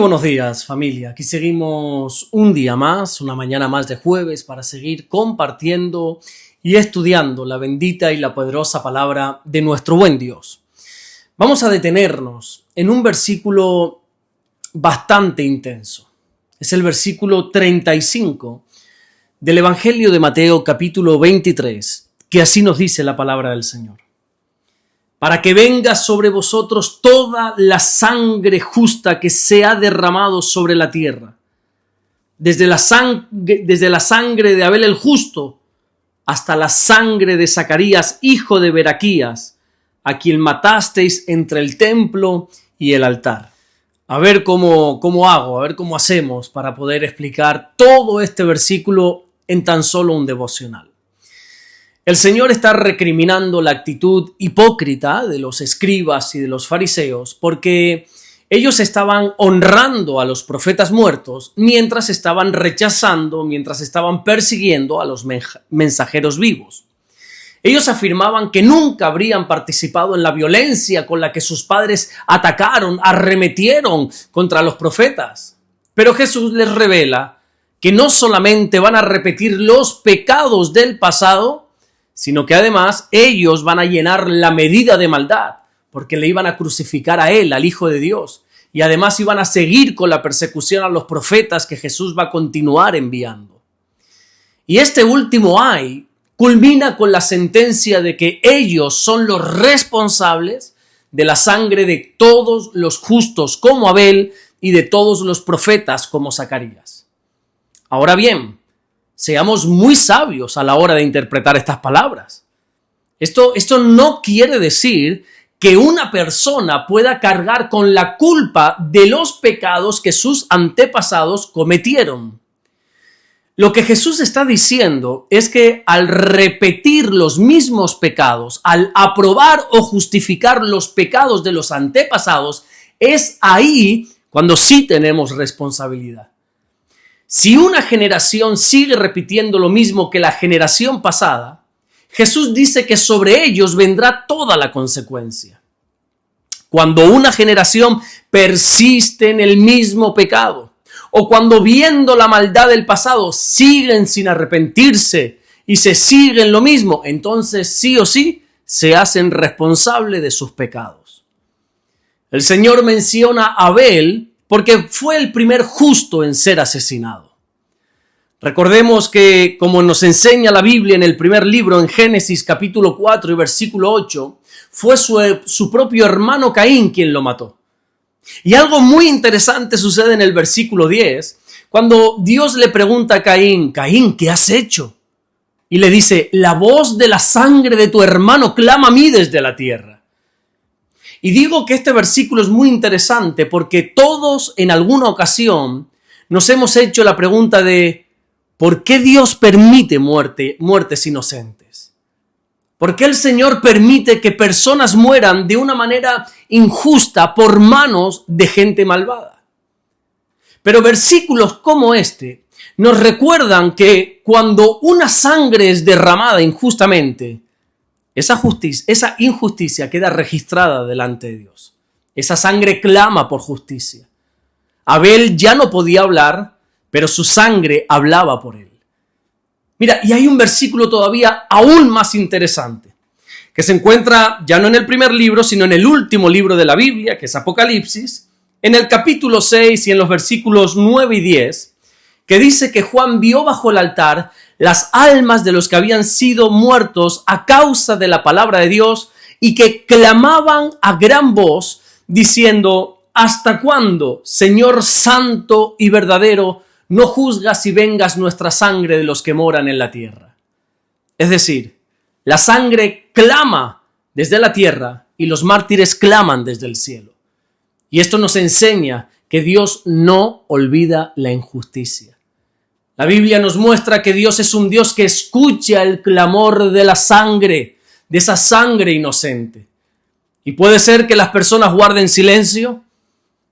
buenos días, familia. Aquí seguimos un día más, una mañana más de jueves para seguir compartiendo y estudiando la bendita y la poderosa palabra de nuestro buen Dios. Vamos a detenernos en un versículo bastante intenso. Es el versículo 35 del Evangelio de Mateo, capítulo 23, que así nos dice la palabra del Señor. Para que venga sobre vosotros toda la sangre justa que se ha derramado sobre la tierra, desde la sangre de Abel el justo hasta la sangre de Zacarías, hijo de Beraquías, a quien matasteis entre el templo y el altar. A ver cómo hacemos para poder explicar todo este versículo en tan solo un devocional. El Señor está recriminando la actitud hipócrita de los escribas y de los fariseos porque ellos estaban honrando a los profetas muertos mientras estaban persiguiendo a los mensajeros vivos. Ellos afirmaban que nunca habrían participado en la violencia con la que sus padres arremetieron contra los profetas. Pero Jesús les revela que no solamente van a repetir los pecados del pasado, sino que además ellos van a llenar la medida de maldad, porque le iban a crucificar a él, al Hijo de Dios, y además iban a seguir con la persecución a los profetas que Jesús va a continuar enviando. Y este último ay culmina con la sentencia de que ellos son los responsables de la sangre de todos los justos como Abel y de todos los profetas como Zacarías. Ahora bien, seamos muy sabios a la hora de interpretar estas palabras. Esto no quiere decir que una persona pueda cargar con la culpa de los pecados que sus antepasados cometieron. Lo que Jesús está diciendo es que al repetir los mismos pecados, al aprobar o justificar los pecados de los antepasados, es ahí cuando sí tenemos responsabilidad. Si una generación sigue repitiendo lo mismo que la generación pasada, Jesús dice que sobre ellos vendrá toda la consecuencia. Cuando una generación persiste en el mismo pecado, o cuando viendo la maldad del pasado siguen sin arrepentirse y se siguen lo mismo, entonces sí o sí se hacen responsables de sus pecados. El Señor menciona a Abel porque fue el primer justo en ser asesinado. Recordemos que, como nos enseña la Biblia en el primer libro, en Génesis capítulo 4 y versículo 8, fue su propio hermano Caín quien lo mató. Y algo muy interesante sucede en el versículo 10, cuando Dios le pregunta a Caín, Caín, ¿qué has hecho? Y le dice, la voz de la sangre de tu hermano clama a mí desde la tierra. Y digo que este versículo es muy interesante porque todos en alguna ocasión nos hemos hecho la pregunta de ¿por qué Dios permite muertes inocentes? ¿Por qué el Señor permite que personas mueran de una manera injusta por manos de gente malvada? Pero versículos como este nos recuerdan que cuando una sangre es derramada injustamente, esa injusticia queda registrada delante de Dios. Esa sangre clama por justicia. Abel ya no podía hablar, pero su sangre hablaba por él. Mira, y hay un versículo todavía aún más interesante, que se encuentra ya no en el primer libro, sino en el último libro de la Biblia, que es Apocalipsis, en el capítulo 6 y en los versículos 9 y 10, que dice que Juan vio bajo el altar las almas de los que habían sido muertos a causa de la palabra de Dios y que clamaban a gran voz diciendo, ¿hasta cuándo, Señor santo y verdadero, no juzgas y vengas nuestra sangre de los que moran en la tierra? Es decir, la sangre clama desde la tierra y los mártires claman desde el cielo. Y esto nos enseña que Dios no olvida la injusticia. La Biblia nos muestra que Dios es un Dios que escucha el clamor de la sangre, de esa sangre inocente. Y puede ser que las personas guarden silencio,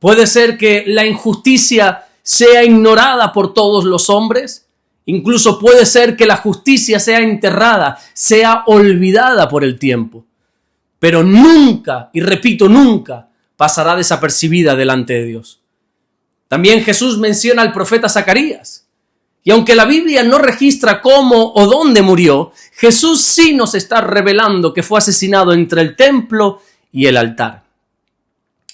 puede ser que la injusticia sea ignorada por todos los hombres, incluso puede ser que la justicia sea enterrada, sea olvidada por el tiempo. Pero nunca, y repito, nunca pasará desapercibida delante de Dios. También Jesús menciona al profeta Zacarías. Y aunque la Biblia no registra cómo o dónde murió, Jesús sí nos está revelando que fue asesinado entre el templo y el altar.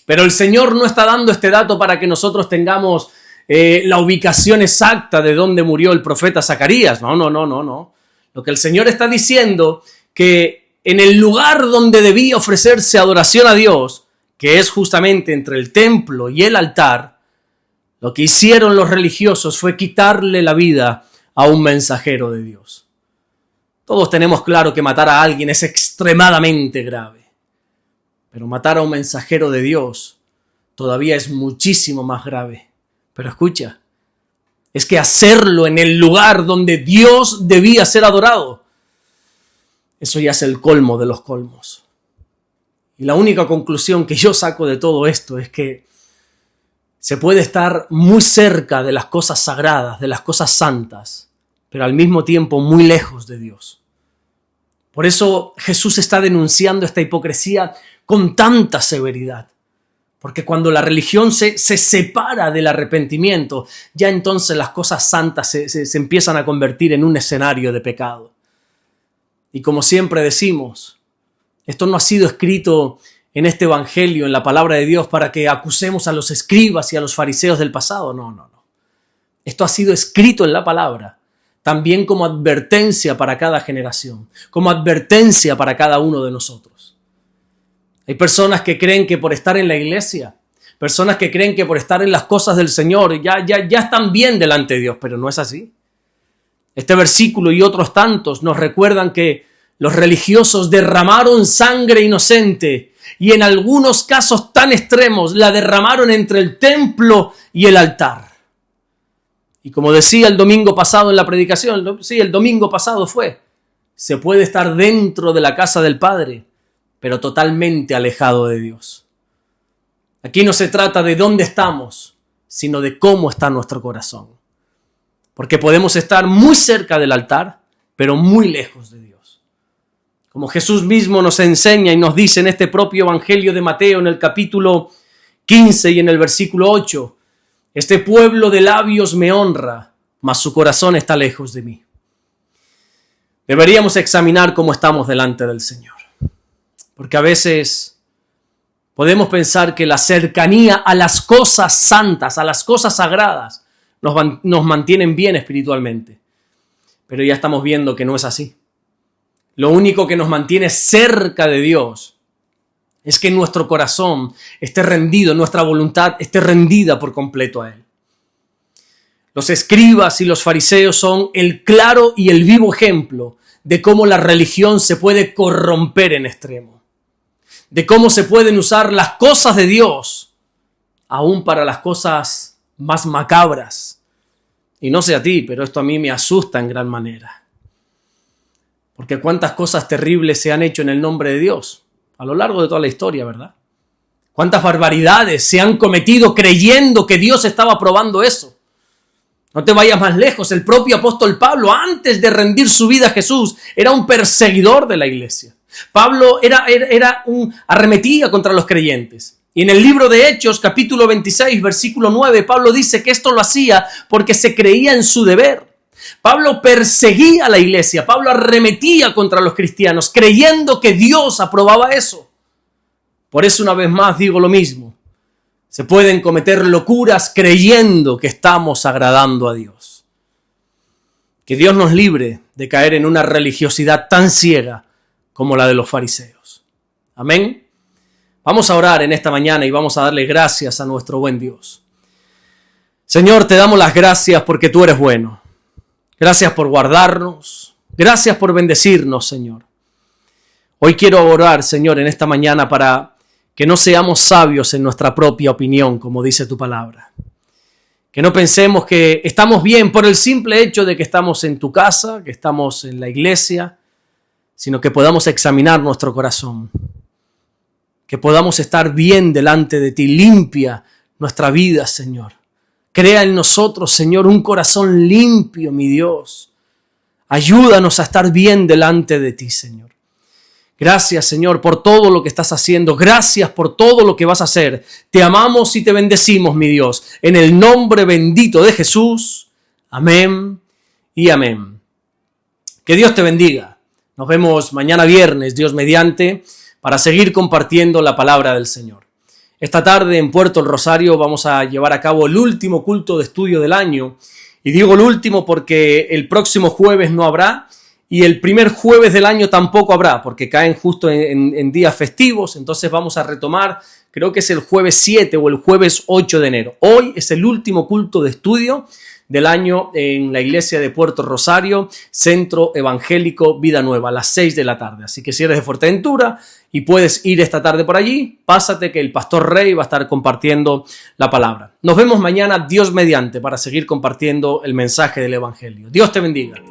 Pero el Señor no está dando este dato para que nosotros tengamos la ubicación exacta de dónde murió el profeta Zacarías. No. Lo que el Señor está diciendo, que en el lugar donde debía ofrecerse adoración a Dios, que es justamente entre el templo y el altar, lo que hicieron los religiosos fue quitarle la vida a un mensajero de Dios. Todos tenemos claro que matar a alguien es extremadamente grave, pero matar a un mensajero de Dios todavía es muchísimo más grave. Pero escucha, es que hacerlo en el lugar donde Dios debía ser adorado, eso ya es el colmo de los colmos. Y la única conclusión que yo saco de todo esto es que se puede estar muy cerca de las cosas sagradas, de las cosas santas, pero al mismo tiempo muy lejos de Dios. Por eso Jesús está denunciando esta hipocresía con tanta severidad. Porque cuando la religión se separa del arrepentimiento, ya entonces las cosas santas se empiezan a convertir en un escenario de pecado. Y como siempre decimos, esto no ha sido escrito en este evangelio, en la palabra de Dios, para que acusemos a los escribas y a los fariseos del pasado. No. Esto ha sido escrito en la palabra, también como advertencia para cada generación, como advertencia para cada uno de nosotros. Hay personas que creen que por estar en la iglesia, personas que creen que por estar en las cosas del Señor, ya están bien delante de Dios, pero no es así. Este versículo y otros tantos nos recuerdan que los religiosos derramaron sangre inocente y en algunos casos tan extremos la derramaron entre el templo y el altar. Y como decía el domingo pasado en la predicación, el domingo pasado se puede estar dentro de la casa del Padre, pero totalmente alejado de Dios. Aquí no se trata de dónde estamos, sino de cómo está nuestro corazón. Porque podemos estar muy cerca del altar, pero muy lejos de Dios. Como Jesús mismo nos enseña y nos dice en este propio Evangelio de Mateo, en el capítulo 15 y en el versículo 8, este pueblo de labios me honra, mas su corazón está lejos de mí. Deberíamos examinar cómo estamos delante del Señor. Porque a veces podemos pensar que la cercanía a las cosas santas, a las cosas sagradas, nos mantienen bien espiritualmente. Pero ya estamos viendo que no es así. Lo único que nos mantiene cerca de Dios es que nuestro corazón esté rendido, nuestra voluntad esté rendida por completo a Él. Los escribas y los fariseos son el claro y el vivo ejemplo de cómo la religión se puede corromper en extremo. De cómo se pueden usar las cosas de Dios aún para las cosas más macabras. Y no sé a ti, pero esto a mí me asusta en gran manera. Porque cuántas cosas terribles se han hecho en el nombre de Dios a lo largo de toda la historia, ¿verdad? Cuántas barbaridades se han cometido creyendo que Dios estaba aprobando eso. No te vayas más lejos, el propio apóstol Pablo, antes de rendir su vida a Jesús, era un perseguidor de la iglesia. Pablo arremetía contra los creyentes. Y en el libro de Hechos, capítulo 26, versículo 9, Pablo dice que esto lo hacía porque se creía en su deber. Pablo perseguía a la iglesia, Pablo arremetía contra los cristianos, creyendo que Dios aprobaba eso. Por eso una vez más digo lo mismo. Se pueden cometer locuras creyendo que estamos agradando a Dios. Que Dios nos libre de caer en una religiosidad tan ciega como la de los fariseos. Amén. Vamos a orar en esta mañana y vamos a darle gracias a nuestro buen Dios. Señor, te damos las gracias porque tú eres bueno. Gracias por guardarnos. Gracias por bendecirnos, Señor. Hoy quiero orar, Señor, en esta mañana para que no seamos sabios en nuestra propia opinión, como dice tu palabra. Que no pensemos que estamos bien por el simple hecho de que estamos en tu casa, que estamos en la iglesia, sino que podamos examinar nuestro corazón. Que podamos estar bien delante de ti, limpia nuestra vida, Señor. Crea en nosotros, Señor, un corazón limpio, mi Dios. Ayúdanos a estar bien delante de ti, Señor. Gracias, Señor, por todo lo que estás haciendo. Gracias por todo lo que vas a hacer. Te amamos y te bendecimos, mi Dios. En el nombre bendito de Jesús. Amén y amén. Que Dios te bendiga. Nos vemos mañana viernes, Dios mediante, para seguir compartiendo la palabra del Señor. Esta tarde en Puerto El Rosario vamos a llevar a cabo el último culto de estudio del año. Y digo el último porque el próximo jueves no habrá. Y el primer jueves del año tampoco habrá, porque caen justo en días festivos. Entonces vamos a retomar, creo que es el jueves 7 o el jueves 8 de enero. Hoy es el último culto de estudio del año en la iglesia de Puerto Rosario, Centro Evangélico Vida Nueva, a las 6 de la tarde. Así que si eres de Fuerteventura y puedes ir esta tarde por allí, pásate que el pastor Rey va a estar compartiendo la palabra. Nos vemos mañana, Dios mediante, para seguir compartiendo el mensaje del Evangelio. Dios te bendiga.